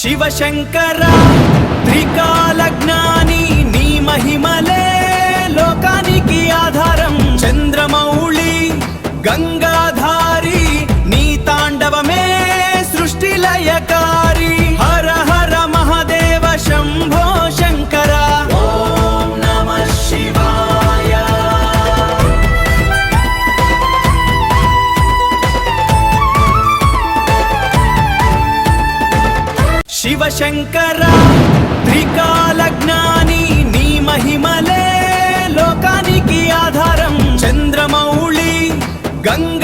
శివశంకర త్రికాలజ్ఞాని నీ మహిమలే లోకానికి ఆధారం చంద్రమౌళి గంగాధారి నీ తాండవమే సృష్టిలయకారి హర హర మహాదేవ శంభో శంకర ఓం నమః శివాయ శివశంకర త్రికాలజ్ఞాని నీ మహిమలే లోకానికి ఆధారం చంద్రమౌళి గంగా